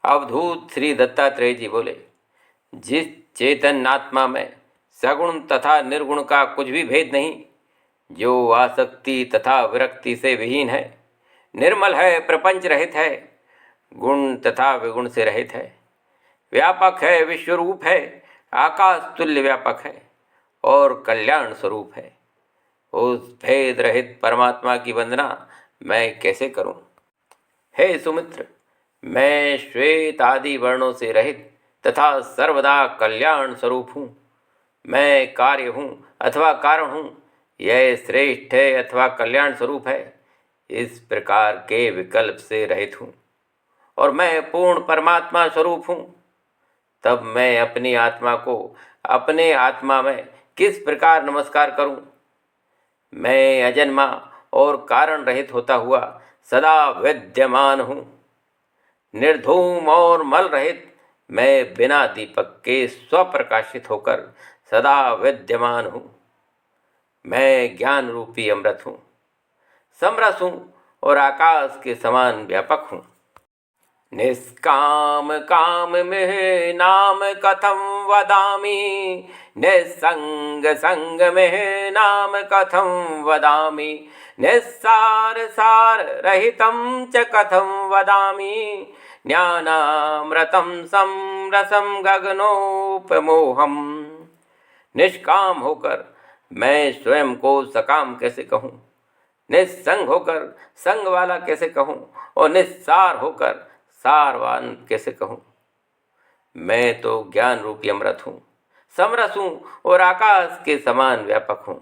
अवधूत श्री दत्तात्रेय जी बोले, जिस चेतन आत्मा में सगुण तथा निर्गुण का कुछ भी भेद नहीं, जो आसक्ति तथा विरक्ति से विहीन है, निर्मल है, प्रपंच रहित है, गुण तथा विगुण से रहित है, व्यापक है, विश्वरूप है, आकाश तुल्य व्यापक है और कल्याण स्वरूप है, उस भेद रहित परमात्मा की वंदना मैं कैसे करूं? हे सुमित्र, मैं श्वेत आदि वर्णों से रहित तथा सर्वदा कल्याण स्वरूप हूँ। मैं कार्य हूँ अथवा कारण हूँ, यह श्रेष्ठ है अथवा कल्याण स्वरूप है, इस प्रकार के विकल्प से रहित हूँ और मैं पूर्ण परमात्मा स्वरूप हूँ। तब मैं अपनी आत्मा को अपने आत्मा में किस प्रकार नमस्कार करूं? मैं अजन्मा और कारण रहित होता हुआ सदा विद्यमान हूँ। निर्धूम और मल रहित मैं बिना दीपक के स्वप्रकाशित होकर सदा विद्यमान हूँ। मैं ज्ञान रूपी अमृत हूँ, समरस हूँ और आकाश के समान व्यापक हूँ। निष्काम काम में नाम कथम वदामि, निस्संग संग में नाम कथम वदामि, निस्सार सार रहितं च कथम वदामि, ज्ञानामृतं समरसं गगनोपमोहम्। निष्काम होकर मैं स्वयं को सकाम कैसे कहूँ, निस्संग होकर संग वाला कैसे कहूँ और निस्सार होकर सारवान कैसे कहूँ? मैं तो ज्ञान रूपी अमृत हूँ, समरस हूँ और आकाश के समान व्यापक हूँ।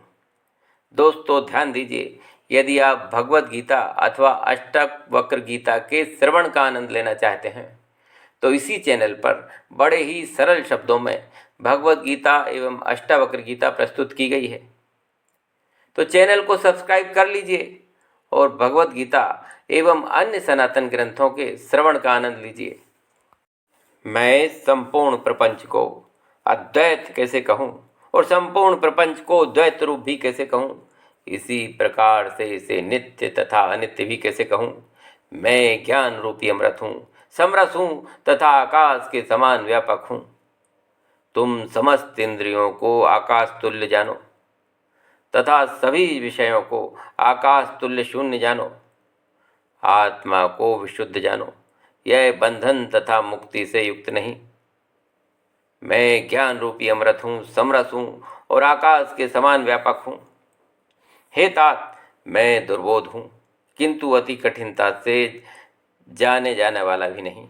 दोस्तों ध्यान दीजिए, यदि आप भगवत गीता अथवा अष्टवक्र गीता के श्रवण का आनंद लेना चाहते हैं तो इसी चैनल पर बड़े ही सरल शब्दों में भगवत गीता एवं अष्टावक्र गीता प्रस्तुत की गई है। तो चैनल को सब्सक्राइब कर लीजिए और भगवत गीता एवं अन्य सनातन ग्रंथों के श्रवण का आनंद लीजिए। मैं संपूर्ण प्रपंच को अद्वैत कैसे कहूँ और संपूर्ण प्रपंच को द्वैत रूप भी कैसे कहूँ, इसी प्रकार से इसे नित्य तथा अनित्य भी कैसे कहूँ। मैं ज्ञान रूपी अमृत हूँ, समरस हूँ तथा आकाश के समान व्यापक हूँ। तुम समस्त इंद्रियों को आकाश तुल्य जानो तथा सभी विषयों को आकाश तुल्य शून्य जानो। आत्मा को विशुद्ध जानो, यह बंधन तथा मुक्ति से युक्त नहीं। मैं ज्ञान रूपी अमृत हूँ, समरस हूँ और आकाश के समान व्यापक हूँ। हे तात, मैं दुर्बोध हूँ किंतु अति कठिनता से जाने जाने वाला भी नहीं।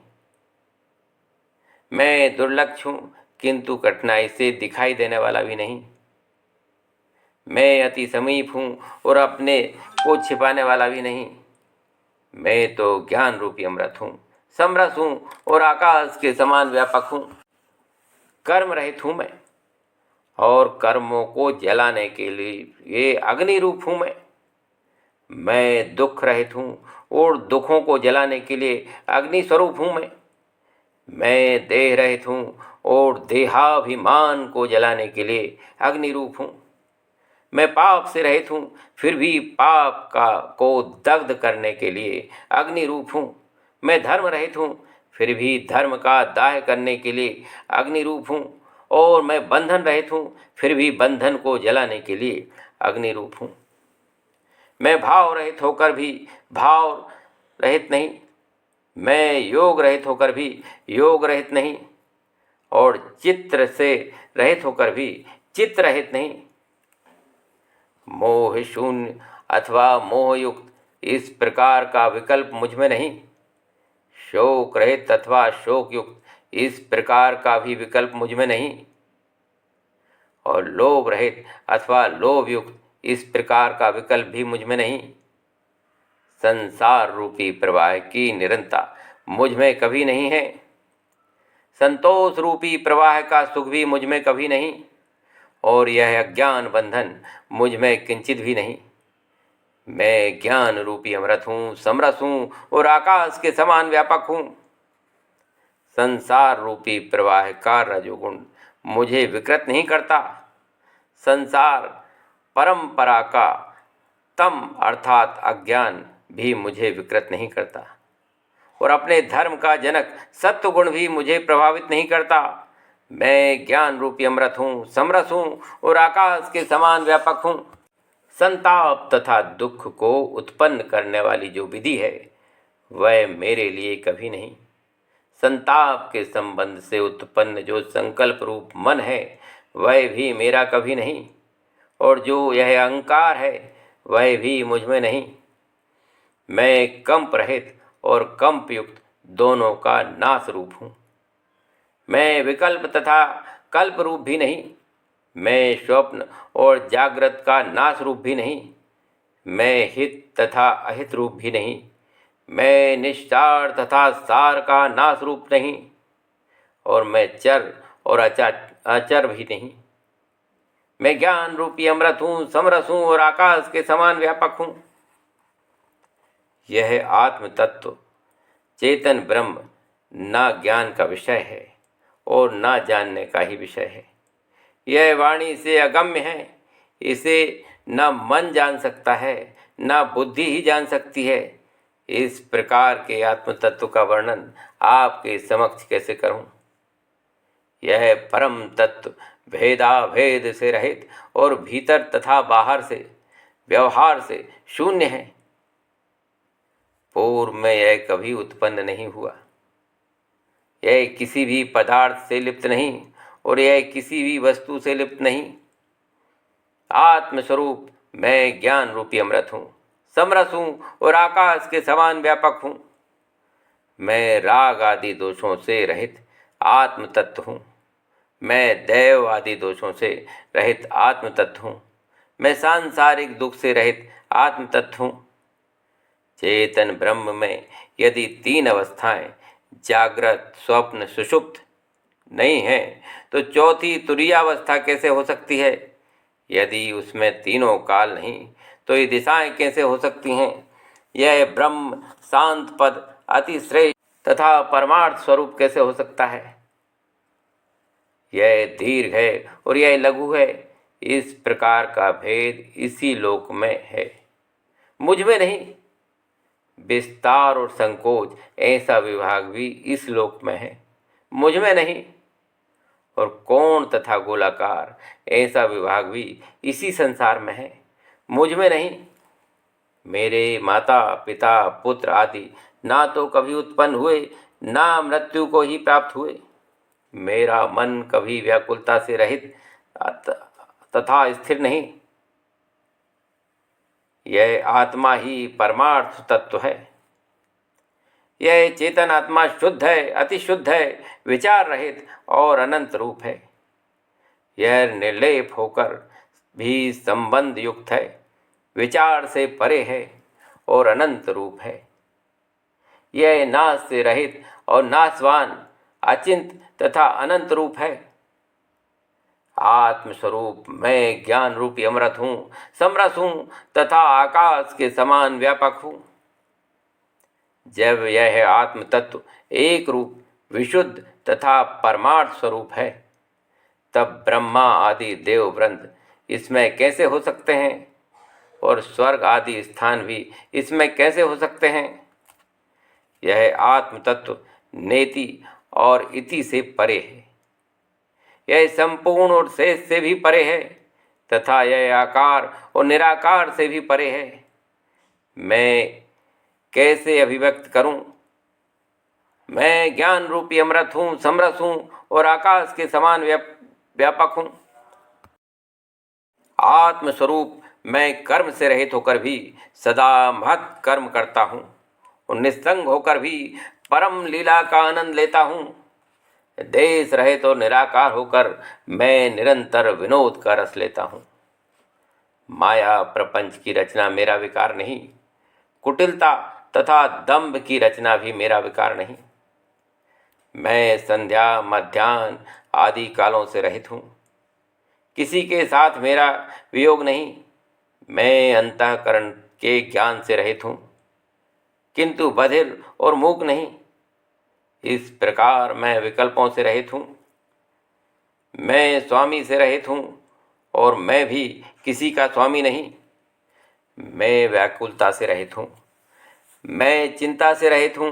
मैं दुर्लक्ष हूँ किंतु कठिनाई से दिखाई देने वाला भी नहीं। मैं अति समीप हूँ और अपने को छिपाने वाला भी नहीं। मैं तो ज्ञान रूपी अमृत हूँ, समरस हूँ और आकाश के समान व्यापक हूँ। कर्म रहित हूँ मैं और कर्मों को जलाने के लिए ये अग्नि रूप हूँ मैं दुख रहित हूँ और दुखों को जलाने के लिए अग्नि स्वरूप हूँ मैं देह रहित हूँ और देहाभिमान को जलाने के लिए अग्नि रूप हूँ। मैं पाप से रहित हूँ फिर भी पाप को दग्ध करने के लिए अग्नि रूप हूँ। मैं धर्म रहित हूँ फिर भी धर्म का दाह करने के लिए अग्नि रूप हूँ। और मैं बंधन रहित हूँ फिर भी बंधन को जलाने के लिए अग्नि रूप हूँ। मैं भाव रहित होकर भी भाव रहित नहीं, मैं योग रहित होकर भी योग रहित नहीं और चित्र से रहित होकर भी चित्त रहित नहीं। मोह शून्य अथवा मोहयुक्त इस प्रकार का विकल्प मुझ में नहीं। शोक रहित अथवा शोक युक्त इस प्रकार का भी विकल्प मुझ में नहीं। और लोभ रहित अथवा लोभ युक्त इस प्रकार का विकल्प भी मुझ में नहीं। संसार रूपी प्रवाह की निरंतरता मुझ में कभी नहीं है। संतोष रूपी प्रवाह का सुख भी मुझ में कभी नहीं और यह अज्ञान बंधन मुझ में किंचित भी नहीं। मैं ज्ञान रूपी अमृत हूँ, समरस हूँ और आकाश के समान व्यापक हूँ। संसार रूपी प्रवाह का रजोगुण मुझे विकृत नहीं करता। संसार परंपरा का तम अर्थात अज्ञान भी मुझे विकृत नहीं करता और अपने धर्म का जनक सत्व गुण भी मुझे प्रभावित नहीं करता। मैं ज्ञान रूपी अमृत हूँ, समरस हूँ और आकाश के समान व्यापक हूँ। संताप तथा दुख को उत्पन्न करने वाली जो विधि है वह मेरे लिए कभी नहीं। संताप के संबंध से उत्पन्न जो संकल्प रूप मन है वह भी मेरा कभी नहीं, और जो यह अहंकार है वह भी मुझ में नहीं। मैं कंप रहित और कंप युक्त दोनों का नाश रूप हूँ। मैं विकल्प तथा कल्प रूप भी नहीं। मैं स्वप्न और जागृत का नाश रूप भी नहीं। मैं हित तथा अहित रूप भी नहीं। मैं निस्सार तथा सार का नाश रूप नहीं, और मैं चर और अचर भी नहीं। मैं ज्ञान रूपी अमृत हूँ, समरस हूँ और आकाश के समान व्यापक हूँ। यह आत्म तत्व चेतन ब्रह्म ना ज्ञान का विषय है और ना जानने का ही विषय है। यह वाणी से अगम्य है। इसे न मन जान सकता है, न बुद्धि ही जान सकती है। इस प्रकार के आत्म तत्व का वर्णन आपके समक्ष कैसे करूं? यह परम तत्व भेदाभेद से रहित और भीतर तथा बाहर से, व्यवहार से शून्य है। पूर्व में यह कभी उत्पन्न नहीं हुआ। यह किसी भी पदार्थ से लिप्त नहीं और यह किसी भी वस्तु से लिप्त नहीं। आत्मस्वरूप मैं ज्ञान रूपी अमृत हूँ, समरस हूँ और आकाश के समान व्यापक हूँ। मैं राग आदि दोषों से रहित आत्म तत्व हूँ। मैं दैव आदि दोषों से रहित आत्म तत्व हूँ। मैं सांसारिक दुख से रहित आत्म तत्व हूँ। चेतन ब्रह्म में यदि तीन अवस्थाएं जागृत, स्वप्न, सुषुप्त नहीं है तो चौथी तुरीयावस्था कैसे हो सकती है? यदि उसमें तीनों काल नहीं तो ये दिशाएं कैसे हो सकती हैं? यह ब्रह्म शांत पद अति श्रेष्ठ तथा परमार्थ स्वरूप कैसे हो सकता है? यह दीर्घ है और यह लघु है। इस प्रकार का भेद इसी लोक में है, मुझ में नहीं। विस्तार और संकोच ऐसा विभाग भी इस लोक में है, मुझ में नहीं। और कोण तथा गोलाकार ऐसा विभाग भी इसी संसार में है, मुझ में नहीं। मेरे माता पिता पुत्र आदि ना तो कभी उत्पन्न हुए, ना मृत्यु को ही प्राप्त हुए। मेरा मन कभी व्याकुलता से रहित तथा स्थिर नहीं। यह आत्मा ही परमार्थ तत्व है। यह चेतन आत्मा शुद्ध है, अति शुद्ध है, विचार रहित और अनंत रूप है। यह निर्लेप होकर भी संबंध युक्त है, विचार से परे है और अनंत रूप है। यह नाश से रहित और नाशवान, अचिंत तथा अनंत रूप है। आत्मस्वरूप मैं ज्ञान रूपी अमृत हूँ, समरस हूँ तथा आकाश के समान व्यापक हूँ। जब यह आत्म तत्व एक रूप, विशुद्ध तथा परमार्थ स्वरूप है तब ब्रह्मा आदि देव वृंद इसमें कैसे हो सकते हैं और स्वर्ग आदि स्थान भी इसमें कैसे हो सकते हैं? यह आत्म तत्व नेति और इति से परे है। यह संपूर्ण और शेष से भी परे है तथा यह आकार और निराकार से भी परे है। मैं कैसे अभिव्यक्त करूं? मैं ज्ञान रूपी अमृत हूँ, समरस हूँ और आकाश के समान व्यापक हूँ। आत्मस्वरूप मैं कर्म से रहित होकर भी सदा महत् कर्म करता हूँ और निस्संग होकर भी परम लीला का आनंद लेता हूँ। देश रहित और निराकार होकर मैं निरंतर विनोद का रस लेता हूँ। माया प्रपंच की रचना मेरा विकार नहीं, कुटिलता तथा दंभ की रचना भी मेरा विकार नहीं। मैं संध्या, मध्याह्न आदि कालों से रहित हूँ। किसी के साथ मेरा वियोग नहीं। मैं अंतःकरण के ज्ञान से रहित हूँ, किंतु बधिर और मूक नहीं। इस प्रकार मैं विकल्पों से रहित हूँ। मैं स्वामी से रहित हूँ और मैं भी किसी का स्वामी नहीं। मैं व्याकुलता से रहित हूँ। मैं चिंता से रहित हूँ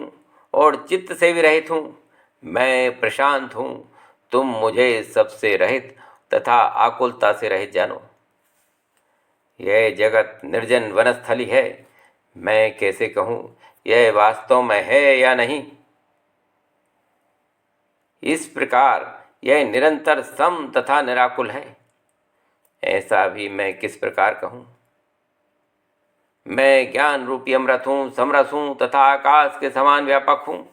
और चित्त से भी रहित हूँ। मैं प्रशांत हूँ, तुम मुझे सबसे रहित तथा आकुलता से रहित जानो। यह जगत निर्जन वनस्थली है, मैं कैसे कहूँ यह वास्तव में है या नहीं। इस प्रकार यह निरंतर सम तथा निराकुल है, ऐसा भी मैं किस प्रकार कहूँ। मैं ज्ञान रूपी अमृत हूँ, समरस हूँ तथा आकाश के समान व्यापक हूँ।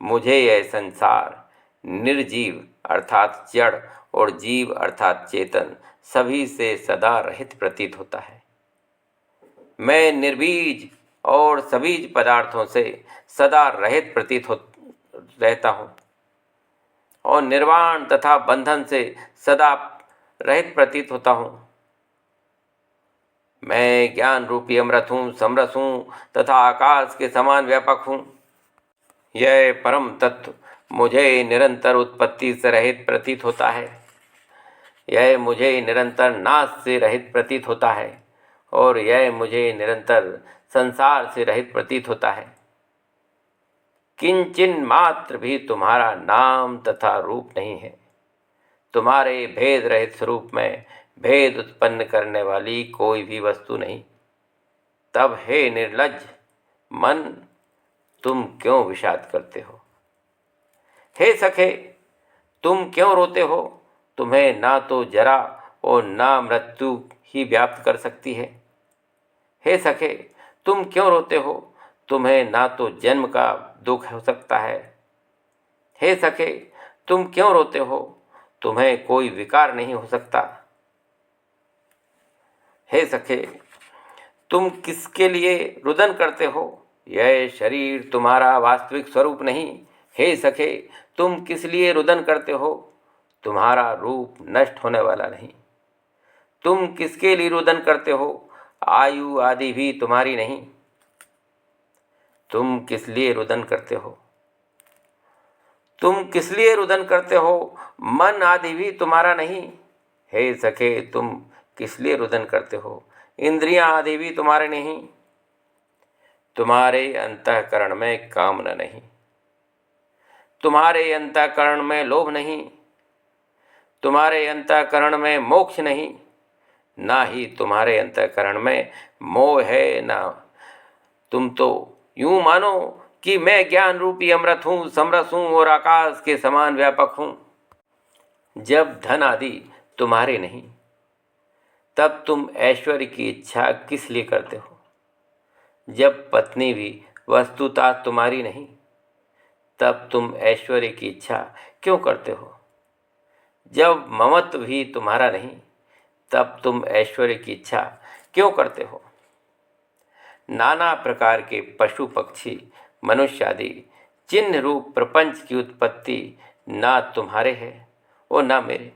मुझे यह संसार निर्जीव अर्थात जड़ और जीव अर्थात चेतन सभी से सदा रहित प्रतीत होता है। मैं निर्बीज और सबीज पदार्थों से सदा रहित प्रतीत रहता हूँ और निर्वाण तथा बंधन से सदा रहित प्रतीत होता हूँ। मैं ज्ञान रूपी अमृत हूँ, समरस हूँ तथा आकाश के समान व्यापक हूँ। यह परम तत्व मुझे निरंतर उत्पत्ति से रहित प्रतीत होता है। यह मुझे निरंतर नाश से रहित प्रतीत होता है और यह मुझे निरंतर संसार से रहित प्रतीत होता है। किंचिन मात्र भी तुम्हारा नाम तथा रूप नहीं है। तुम्हारे भेद रहित स्वरूप में भेद उत्पन्न करने वाली कोई भी वस्तु नहीं। तब हे निर्लज्ज मन, तुम क्यों विषाद करते हो? हे सखे, तुम क्यों रोते हो? तुम्हें ना तो जरा और ना मृत्यु ही व्याप्त कर सकती है। हे सखे, तुम क्यों रोते हो? तुम्हें ना तो जन्म का दुख हो सकता है। हे सखे, तुम क्यों रोते हो? तुम्हें कोई विकार नहीं हो सकता। हे सखे, तुम किसके लिए रुदन करते हो? यह शरीर तुम्हारा वास्तविक स्वरूप नहीं। हे सखे, तुम किस लिए रुदन करते हो? तुम्हारा रूप नष्ट होने वाला नहीं। तुम किसके लिए रुदन करते हो? आयु आदि भी तुम्हारी नहीं। तुम किस लिए रुदन करते हो? तुम किस लिए रुदन करते हो? मन आदि भी तुम्हारा नहीं। हे सखे, तुम किस लिए रुदन करते हो? इंद्रियां आदि भी तुम्हारे नहीं। तुम्हारे अंतःकरण में कामना नहीं। तुम्हारे अंतःकरण में लोभ नहीं। तुम्हारे अंतःकरण में मोक्ष नहीं। ना ही तुम्हारे अंतःकरण में मोह है। ना तुम तो यूं मानो कि मैं ज्ञान रूपी अमृत हूँ, समरस हूँ और आकाश के समान व्यापक हूँ। जब धन आदि तुम्हारे नहीं, तब तुम ऐश्वर्य की इच्छा किस लिए करते हो? जब पत्नी भी वस्तुतः तुम्हारी नहीं, तब तुम ऐश्वर्य की इच्छा क्यों करते हो? जब ममत्व भी तुम्हारा नहीं, तब तुम ऐश्वर्य की इच्छा क्यों करते हो? नाना प्रकार के पशु पक्षी मनुष्य आदि चिन्ह रूप प्रपंच की उत्पत्ति ना तुम्हारे है और ना मेरे।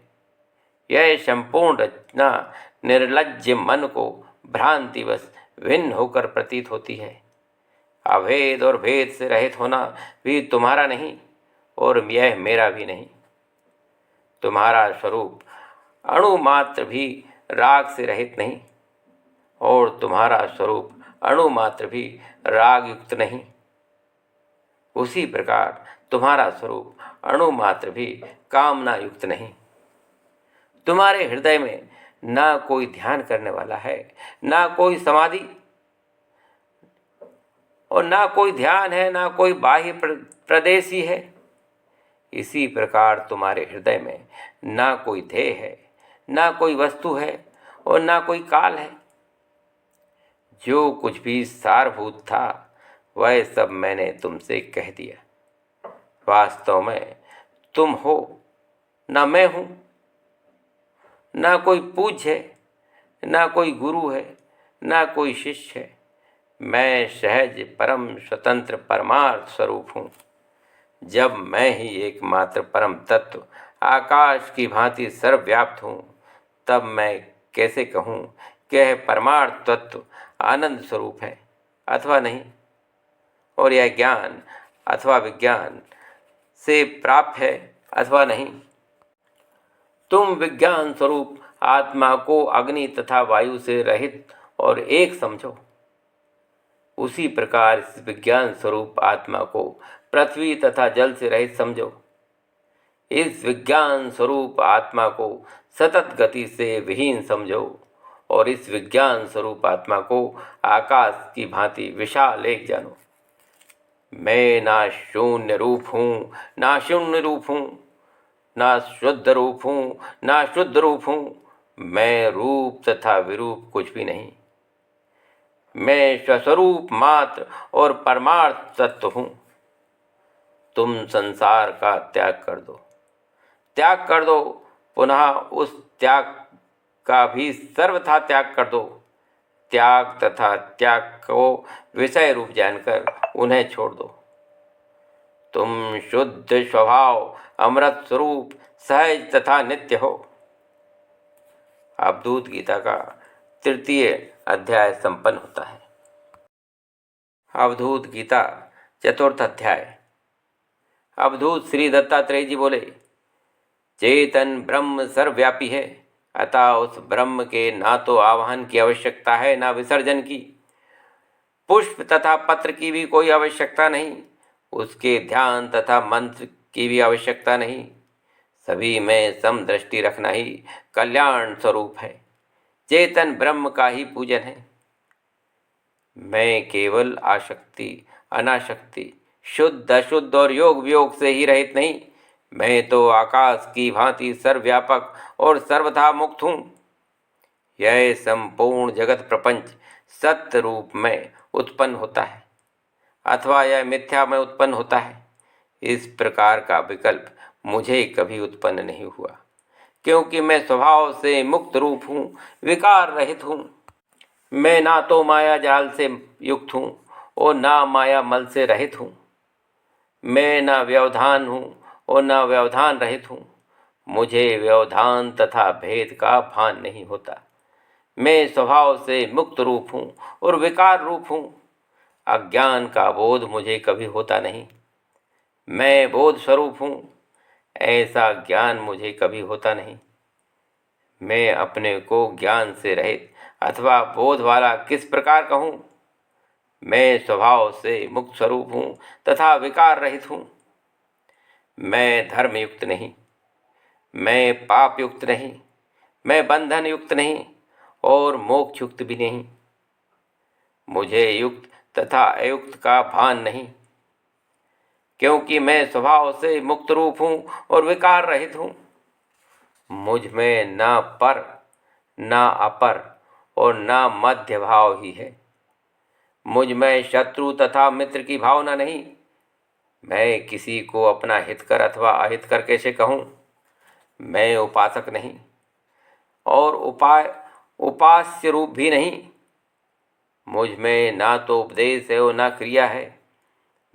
यह संपूर्ण रचना निर्लज्ज मन को भ्रांतिवश भिन्न होकर प्रतीत होती है। अभेद और भेद से रहित होना भी तुम्हारा नहीं और यह मेरा भी नहीं। तुम्हारा स्वरूप अणु मात्र भी राग से रहित नहीं और तुम्हारा स्वरूप अणु मात्र भी राग युक्त नहीं। उसी प्रकार तुम्हारा स्वरूप अणु मात्र भी कामना युक्त नहीं। तुम्हारे हृदय में ना कोई ध्यान करने वाला है, ना कोई समाधि और ना कोई ध्यान है, ना कोई बाह्य प्रदेशी है। इसी प्रकार तुम्हारे हृदय में ना कोई ध्येय है, ना कोई वस्तु है और ना कोई काल है। जो कुछ भी सारभूत था वह सब मैंने तुमसे कह दिया। वास्तव में तुम हो, ना मैं हूँ। ना कोई पूज्य है, ना कोई गुरु है, ना कोई शिष्य है। मैं सहज परम स्वतंत्र परमार्थ स्वरूप हूँ। जब मैं ही एकमात्र परम तत्व आकाश की भांति सर्वव्याप्त हूँ, तब मैं कैसे कहूँ कि यह परमार्थ तत्व आनंद स्वरूप है अथवा नहीं, और यह ज्ञान अथवा विज्ञान से प्राप्त है अथवा नहीं। तुम विज्ञान स्वरूप आत्मा को अग्नि तथा वायु से रहित और एक समझो। उसी प्रकार इस विज्ञान स्वरूप आत्मा को पृथ्वी तथा जल से रहित समझो। इस विज्ञान स्वरूप आत्मा को सतत गति से विहीन समझो और इस विज्ञान स्वरूप आत्मा को आकाश की भांति विशाल एक जानो। मैं ना शून्य रूप हूँ, ना शून्य रूप हूँ, ना शुद्ध रूप हूँ, ना शुद्ध रूप हूँ। मैं रूप तथा विरूप कुछ भी नहीं। मैं स्वस्वरूप मात्र और परमार्थ तत्व हूँ। तुम संसार का त्याग कर दो, त्याग कर दो, पुनः उस त्याग का भी सर्वथा त्याग कर दो। त्याग तथा त्याग को विषय रूप जानकर उन्हें छोड़ दो। तुम शुद्ध स्वभाव अमृत स्वरूप सहज तथा नित्य हो। अवधूत गीता का 3 अध्याय संपन्न होता है। अवधूत गीता 4 अध्याय। अवधूत श्री दत्तात्रेय जी बोले, चेतन ब्रह्म सर्वव्यापी है, अतः उस ब्रह्म के ना तो आवाहन की आवश्यकता है ना विसर्जन की। पुष्प तथा पत्र की भी कोई आवश्यकता नहीं, उसके ध्यान तथा मंत्र की भी आवश्यकता नहीं। सभी में समदृष्टि रखना ही कल्याण स्वरूप है। चेतन ब्रह्म का ही पूजन है। मैं केवल आसक्ति अनासक्ति शुद्ध अशुद्ध और योग वियोग से ही रहित नहीं, मैं तो आकाश की भांति सर्वव्यापक और सर्वथा मुक्त हूँ। यह संपूर्ण जगत प्रपंच सत्य रूप में उत्पन्न होता है अथवा यह मिथ्या में उत्पन्न होता है, इस प्रकार का विकल्प मुझे कभी उत्पन्न नहीं हुआ, क्योंकि मैं स्वभाव से मुक्त रूप हूँ, विकार रहित हूँ। मैं ना तो माया जाल से युक्त हूँ और ना माया मल से रहित हूँ। मैं ना व्यवधान हूँ और ना व्यवधान रहित हूँ। मुझे व्यवधान तथा भेद का भान नहीं होता। मैं स्वभाव से मुक्त रूप हूँ और विकार रूप हूँ। अज्ञान का बोध मुझे कभी होता नहीं। मैं बोध स्वरूप हूँ, ऐसा ज्ञान मुझे कभी होता नहीं। मैं अपने को ज्ञान से रहित अथवा बोध वाला किस प्रकार कहूँ। मैं स्वभाव से मुक्त स्वरूप हूँ तथा विकार रहित हूँ। मैं धर्म युक्त नहीं, मैं पाप युक्त नहीं, मैं बंधन युक्त नहीं और मोक्ष युक्त भी नहीं। मुझे युक्त तथा अयुक्त का भान नहीं, क्योंकि मैं स्वभाव से मुक्त रूप हूँ और विकार रहित हूँ। मुझ में न पर न अपर और न मध्य भाव ही है। मुझ में शत्रु तथा मित्र की भावना नहीं। मैं किसी को अपना हितकर अथवा अहितकर कैसे कहूँ। मैं उपासक नहीं और उपास्य रूप भी नहीं। मुझ में ना तो उपदेश है और ना क्रिया है।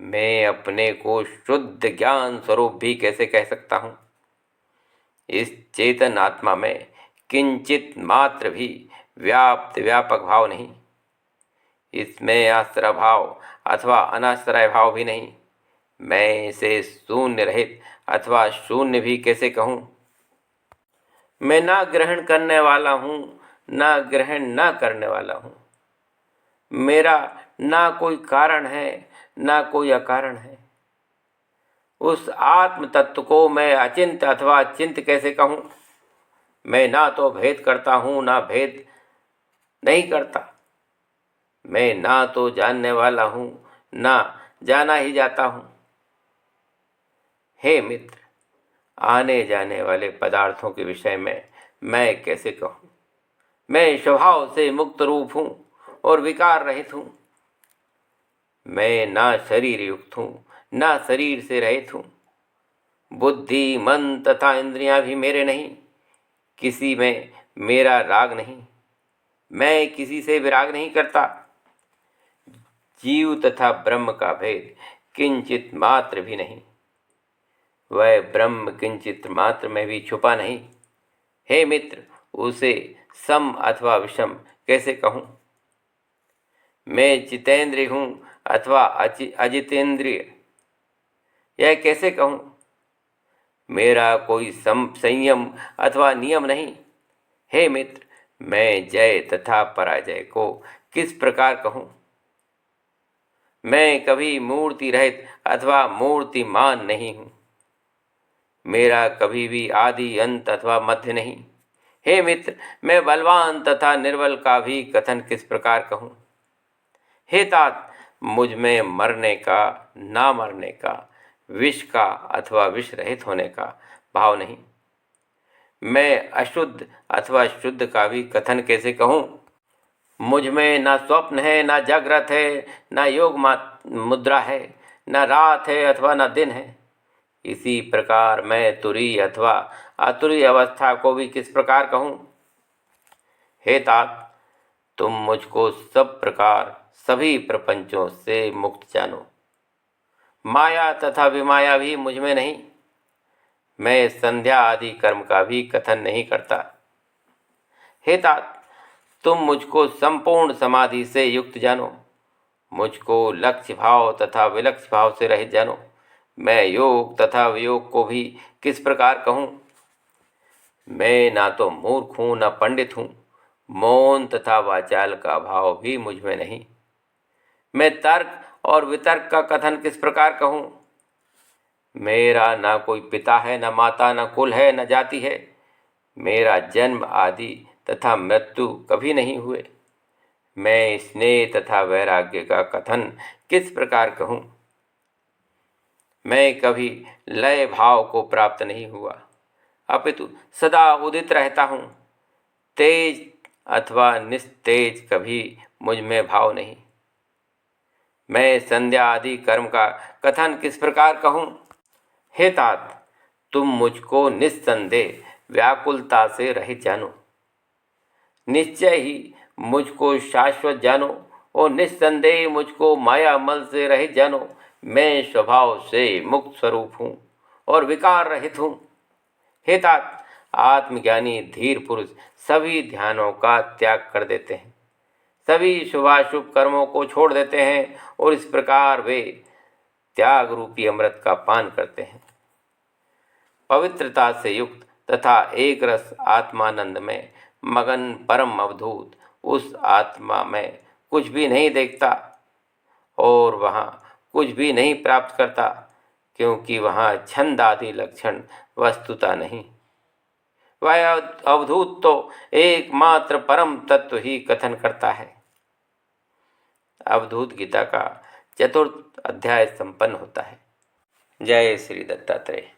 मैं अपने को शुद्ध ज्ञान स्वरूप भी कैसे कह सकता हूँ। इस चेतन आत्मा में किंचित मात्र भी व्याप्त व्यापक भाव नहीं। इसमें आश्रय भाव अथवा अनाश्रय भाव भी नहीं। मैं इसे शून्य रहित अथवा शून्य भी कैसे कहूँ। मैं ना ग्रहण करने वाला हूँ, ना ग्रहण न करने वाला हूँ। मेरा ना कोई कारण है, ना कोई अकारण है। उस आत्म तत्व को मैं अचिंत अथवा चिंत कैसे कहूँ। मैं ना तो भेद करता हूँ, ना भेद नहीं करता। मैं ना तो जानने वाला हूँ, ना जाना ही जाता हूँ। हे मित्र, आने जाने वाले पदार्थों के विषय में मैं कैसे कहूँ। मैं स्वभाव से मुक्त रूप हूँ और विकार रहित हूँ। मैं ना शरीर युक्त हूँ, ना शरीर से रहित हूँ। बुद्धि मन तथा इंद्रियां भी मेरे नहीं। किसी में मेरा राग नहीं। मैं किसी से विराग नहीं करता। जीव तथा ब्रह्म का भेद किंचित मात्र भी नहीं। वह ब्रह्म किंचित मात्र में भी छुपा नहीं। हे मित्र, उसे सम अथवा विषम कैसे कहूँ। मैं जितेंद्रिय हूँ अथवा अजितेंद्रिय, यह कैसे कहूँ। मेरा कोई संयम अथवा नियम नहीं। हे मित्र, मैं जय तथा पराजय को किस प्रकार कहूँ। मैं कभी मूर्ति रहित अथवा मूर्तिमान नहीं हूँ। मेरा कभी भी आदि अंत अथवा मध्य नहीं। हे मित्र, मैं बलवान तथा निर्बल का भी कथन किस प्रकार कहूँ। हे तात, मुझ में मरने का, ना मरने का, विष का अथवा विष रहित होने का भाव नहीं। मैं अशुद्ध अथवा शुद्ध का भी कथन कैसे कहूँ। मुझ में ना स्वप्न है, ना जागृत है, ना योग मुद्रा है, ना रात है अथवा ना दिन है। इसी प्रकार मैं तुरीय अथवा अतुरीय अवस्था को भी किस प्रकार कहूँ। हे तात, तुम मुझको सब प्रकार सभी प्रपंचों से मुक्त जानो। माया तथा विमाया भी मुझ में नहीं। मैं संध्या आदि कर्म का भी कथन नहीं करता। हे तात, तुम मुझको संपूर्ण समाधि से युक्त जानो। मुझको लक्ष्य भाव तथा विलक्ष्य भाव से रहित जानो। मैं योग तथा वियोग को भी किस प्रकार कहूँ। मैं ना तो मूर्ख हूँ, ना पंडित हूँ। मौन तथा वाचाल का भाव भी मुझ में नहीं। मैं तर्क और वितर्क का कथन किस प्रकार कहूँ। मेरा ना कोई पिता है, ना माता, ना कुल है, ना जाति है। मेरा जन्म आदि तथा मृत्यु कभी नहीं हुए। मैं स्नेह तथा वैराग्य का कथन किस प्रकार कहूँ। मैं कभी लय भाव को प्राप्त नहीं हुआ, अपितु सदा उदित रहता हूँ। तेज अथवा निस्तेज कभी मुझ में भाव नहीं। मैं संध्या आदि कर्म का कथन किस प्रकार कहूँ। हे तात, तुम मुझको निस्संदेह व्याकुलता से रहित जानो। निश्चय ही मुझको शाश्वत जानो और निस्संदेह मुझको माया मल से रहित जानो। मैं स्वभाव से मुक्त स्वरूप हूँ और विकार रहित हूँ। हे तात, आत्मज्ञानी धीर पुरुष सभी ध्यानों का त्याग कर देते हैं, सभी शुभाशुभ कर्मों को छोड़ देते हैं और इस प्रकार वे त्याग रूपी अमृत का पान करते हैं। पवित्रता से युक्त तथा एक रस आत्मानंद में मगन परम अवधूत उस आत्मा में कुछ भी नहीं देखता और वहाँ कुछ भी नहीं प्राप्त करता, क्योंकि वहाँ छंद आदि लक्षण वस्तुता नहीं। वह अवधूत तो एकमात्र परम तत्व ही कथन करता है। अवधूत गीता का 4th अध्याय संपन्न होता है। जय श्री दत्तात्रेय।